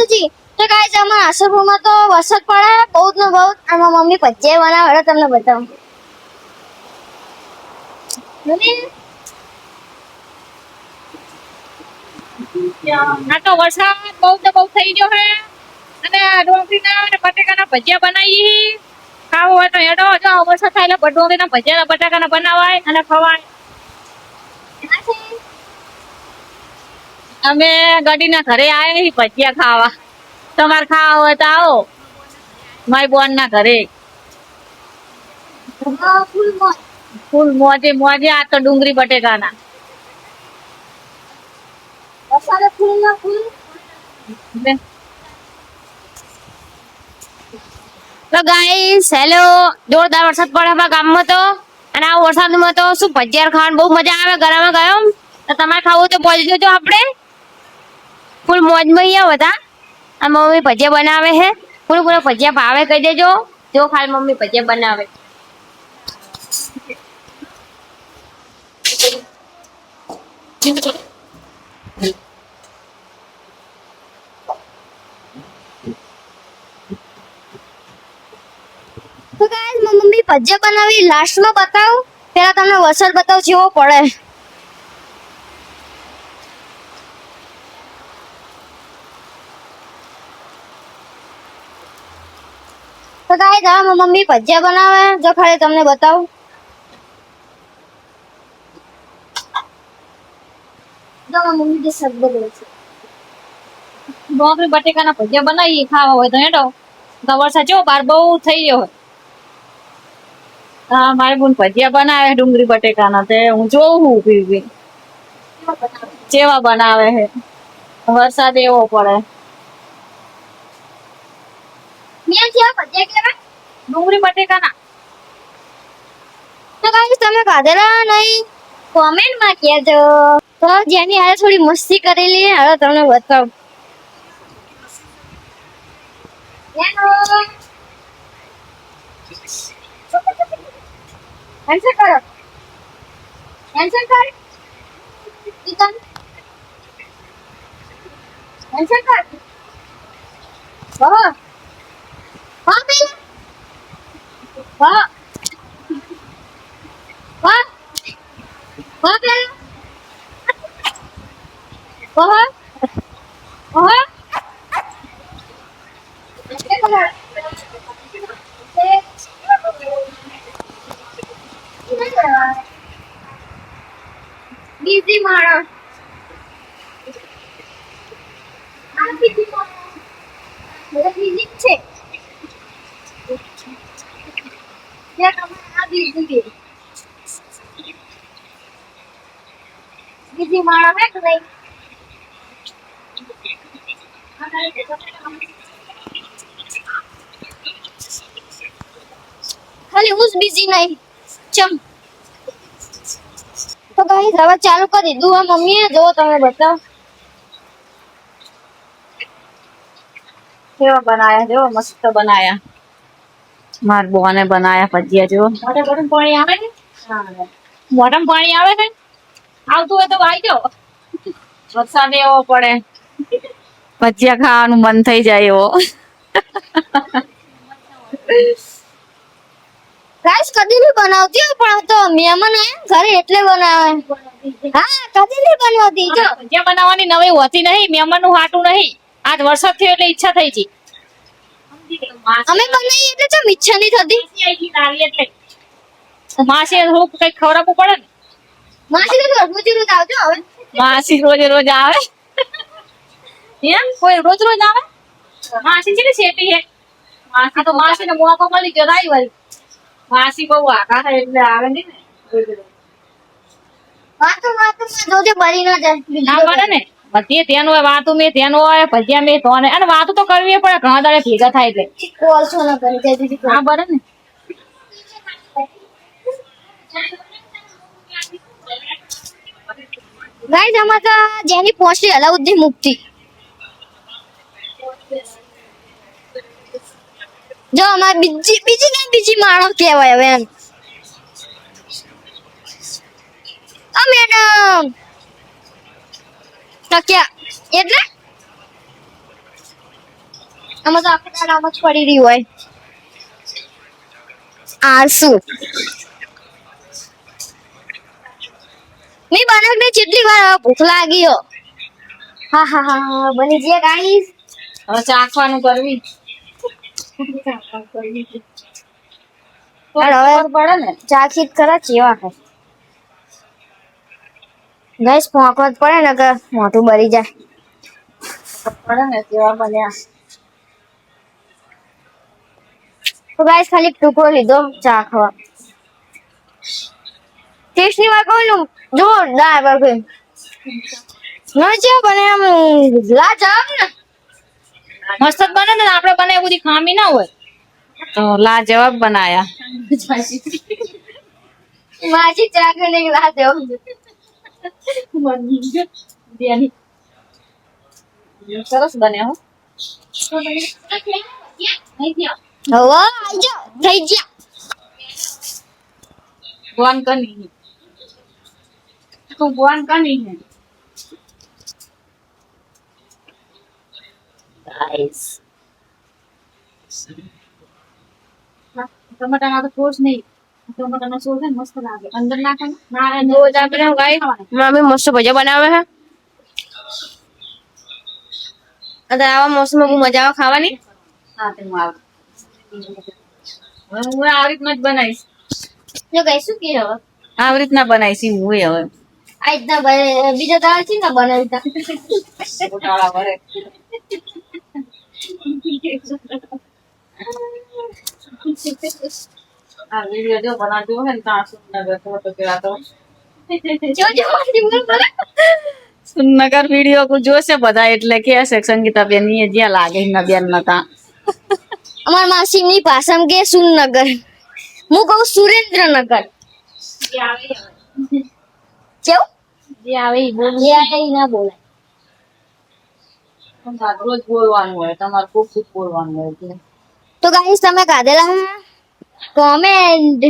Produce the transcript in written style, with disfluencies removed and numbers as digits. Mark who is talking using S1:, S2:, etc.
S1: માતુજી તો ગાઈસ અમારા આશાપુરમાં તો વરસાદ પડે બહુ ને બહુ અને મમ્મી ભજીયા બનાવે તમને બતાવું
S2: આ તો વરસાદ બહુ તો બહુ થઈ ગયો હે અને ડોંગરીના અને બટાકાના ભજીયા બનાવી ખાવું હોય તો હેડો જો વરસાદ થાય એટલે ડોંગરીના ભજીયા બટાકાના બનાવાય અને ખવાય અમે ગાડીના ઘરે આયા ભજીયા ખાવા તમારે ખાવા હોય તો આવો મારી બોન ના ઘરે ફૂલ મોજે મોજે આ તો ડુંગળી બટેકાના
S1: વરસાદે ફૂલ ના ફૂલ
S3: તો ગાઈસ હેલો જોરદાર વરસાદ પડે આપણા ગામમાં તો અને આ વરસાદમાં તો શું ભજીયા ખાવાની બહુ મજા આવે ગરમ ગરમ તો તમારે ખાવું તો પહોંચી જજો આપણે ફૂલ મોજમાં અહીંયા બધા આ મમ્મી ભજીયા બનાવે છે પૂરા ભજીયા ભાવે કહી દેજો જો ખાલી મમ્મી ભજીયા બનાવે
S1: તો ગાઈસ મમ્મી ભજીયા બનાવી લાસ્ટમાં બતાવું પહેલા તમને વરસાદ બતાવું જેવો પડે તો ગાઈસ આ મમ્મી ભજીયા બનાવે જો ખાલી તમને બતાવું જો મમ્મી જે શબ્દ બોલે છે
S2: ડોંગળી બટેકાના ભજીયા બનાવીએ ખાવા હોય તો હેડો તો વરસાદ જો બાર બહુ થઈ ગયો હોય હા મારી બોન ભજીયા બનાવે ડુંગળી બટેકાના તે હું જોઉં હું ઉભી જેવા બનાવે છે વરસાદ એવો પડે
S1: મેં કેવા ભજીયા કેવા
S2: ડુંગળી બટેકાના
S1: તો ગાઈસ તમે ખાધેલા નહીં કોમેન્ટ માં કહેજો તો જેની હારે થોડી મસ્તી કરેલી હવે તમને બતાવું આન્સર કરો આન્સર કર ઈતન આન્સર કર વાહ વાહ પેલા વાહ વાહ વાહ પેલા વાહ વાહ બીજી માણસ આ બીજી માણસ મને બીજી છે જે તમે આ બીજી માણસ હે કે નહીં ખાલી હું જ બીજી નહીં ચમ તો ગાઈસ હવે ચાલુ કરી દીધું આ મમ્મીએ જો તમે બતાવો
S2: કેવા બનાયા જો મસ્ત બનાયા માર બોને બનાયા ભજીયા જો મોઢામાં પાણી આવે ને મોઢામાં પાણી આવે ને આવતું હોય તો આવી જાઓ વરસાદ એવો પડે ભજીયા ખાવાનું મન થઈ જાય એવો
S1: ગાઈસ કદી નહીં બનાવતી હો, પણ તો મહેમાન આયા ઘરે એટલે બનાવે હા કદી નહીં બનાવતી જો
S2: ભજીયા બનાવવાની નવી હોતી નહીં મહેમાનનું હાટું નહીં આજ વરસાદ થયો એટલે ઈચ્છા થઈ ગઈ
S1: અમે બનાવી એટલે ચમ ઈચ્છા નહીં થતી
S2: એટલે માસી હું કઈ ખવડાવવું પડે ને
S1: માસી તો રોજ રોજ આવજો હવે
S2: માસી રોજે રોજ આવે એમ કોઈ રોજ રોજ આવે માસી છે ને શેટી હે માસી તો માસી ને મોકો મળી ગયો રાઈ વાળી માસી બહુ આઘા થાય એટલે આવે નહીં ને
S1: વાતો માં જોજે બરી ના જાય
S2: ના પડે ને બધી ધ્યાન હોય વાતું મેં ધ્યાન હોય ભજીયા મેં ધોને અને વાતું તો કરવી પડે ઘણા દાડે ભેગા થાય એટલે
S1: કોલસો ના કરી જાય દીદી
S2: હા બરાબર ને
S1: ગાઈસ આમાં તો જેની પોસ્ટી અલાઉદ્દીન મુક્તિ જો અમાર બીજી માણસ કહેવાય હવે એમ મેડમ તો ક્યાં એટલે આમાં તો આખું દાડ આમ જ પડી રહ્યું હોય આળસુ મેં બનાવને કેટલી વાર હવે ભૂખ લાગી હો હા હા હા હા, બની જે ગાઈસ
S2: હવે ચાખવાનું કરવી
S1: અરે હવે
S2: ખબર પડે ને
S1: ચાખી કરા ચેવા હે ગાઈસ ફોંકવા જ પડે ને કે મોઢું બળી જાય
S2: પડે ને કેવા બન્યા
S1: તો ગાઈસ ખાલી એક ટુકડો લીધો ચાખવા ટેસ્ટ ની વાત કહું જોરદાર બરફી ન છે બને આમ લાજવાબ ને
S2: મસ્ત જ બને ને આપણે બને બધી ખામી ના હોય તો લાજવાબ બનાયા
S1: માજી ચાખ ને લાજવાબ
S2: સરસ બન્યા હો
S1: હવે આઈ જાઓ થઈ ગયા
S2: ભગવાન કની તું ભગવાન કની હે
S1: ગાઈસ
S2: ટમાટાના તો સોસ નહીં ટમાટાનો સોસ છે ને મસ્ત લાગે અંદર નાખે ને ના
S3: જો આપણે ગાઈસ મમ્મી મસ્ત ભજીયા બનાવે છે અને આવા મોસમમાં બહુ મજા આવે ખાવાની
S2: હા તે હું આવું હવે હું આવી રીતના જ બનાવીશ
S1: જો ગાઈસ શું કે હવે
S2: આવી રીતના બનાવીશ હું હવે
S1: આ રીતના બીજા દાળ છે ને બનાવતા
S2: ગોટાળા વડે આ વિડીયો જો બનાવજો ને ત્યાં સુંદર તો કેવા તો
S1: જો જો મારી બોલ બોલે
S2: સુનગર વિડીયો કો જોશે બધા એટલે કે છે સંગીતા બેન ની જ્યાં લાગે ના બેન નતા
S1: અમાર માસી ની ભાષામાં કે સુરનગર હું કહું સુરેન્દ્રનગર કેવું
S2: જે આવે ઈ બોલ
S1: જે આ ના બોલાય
S2: રોજ બોલવાનું હોય તમારે ખૂબ ખૂબ બોલવાનું હોય એટલે
S1: તો ગાઈસ તમે કાઢેલા કોમેન્ટ